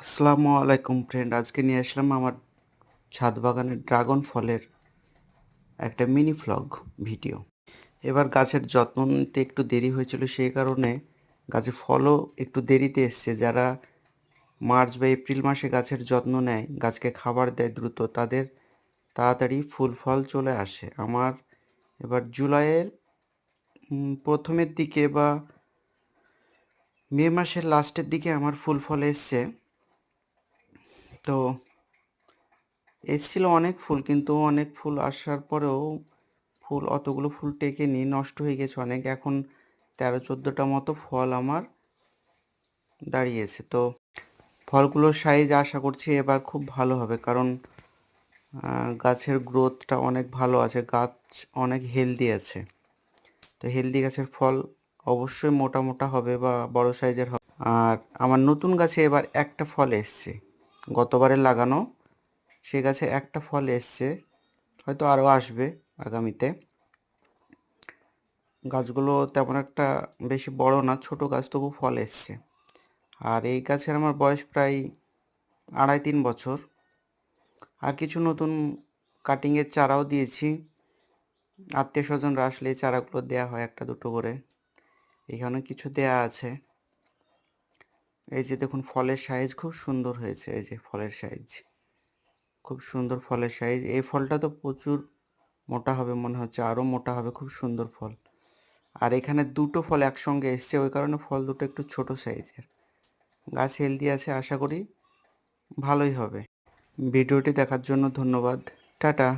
আসসালামু আলাইকুম ফ্রেন্ড, আজকে নিয়ে আসলাম আমার ছাদ বাগানের ড্রাগন ফলের একটা মিনি ভ্লগ ভিডিও। এবার গাছের যত্ন নিতে একটু দেরি হয়েছিল, সেই কারণে গাছের ফলও একটু দেরিতে এসছে। যারা মার্চ বা এপ্রিল মাসে গাছের যত্ন নেয়, গাছকে খাবার দেয় দ্রুত, তাদের তাড়াতাড়ি ফুল ফল চলে আসে। আমার এবার জুলাইয়ের প্রথমের দিকে বা মে মাসের লাস্টের দিকে আমার ফুল ফল এসছে। তো এসেছিল অনেক ফুল, কিন্তু অনেক ফুল আসার পরেও অতগুলো ফুল টেকেনি, নষ্ট হয়ে গেছে অনেক। এখন 13-14টা মতো ফল আমার দাঁড়িয়েছে। তো ফলগুলোর সাইজ আশা করছি এবার খুব ভালো হবে, কারণ গাছের গ্রোথটা অনেক ভালো আছে, গাছ অনেক হেলদি আছে। তো হেলদি গাছের ফল অবশ্যই মোটা মোটা হবে বা বড় সাইজের হবে। আর আমার নতুন গাছে এবার একটা ফল এসছে, গতবারে লাগানো সে গাছে একটা ফল এসছে, হয়তো আরও আসবে আগামীতে। গাছগুলো তেমন একটা বেশি বড় না, ছোট গাছ, তবু ফল এসছে। আর এই গাছের আমার বয়স প্রায় 2.5-3 বছর। আর কিছু নতুন কাটিংয়ের চারাও দিয়েছি, আত্মীয় স্বজনরা আসলে এই চারাগুলো দেওয়া হয় একটা দুটো করে। এখানে কিছু দেয়া আছে। এই যে দেখুন, ফলের সাইজ খুব সুন্দর হয়েছে। এই যে ফলের সাইজ খুব সুন্দর, ফলের সাইজ। এই ফলটা তো প্রচুর মোটা হবে মনে হচ্ছে, আরও মোটা হবে, খুব সুন্দর ফল। আর এখানে দুটো ফল একসঙ্গে এসছে, ওই কারণে ফল দুটো একটু ছোট সাইজের। গাছ হেলদি আছে, আশা করি ভালোই হবে। ভিডিওটি দেখার জন্য ধন্যবাদ। টাটা।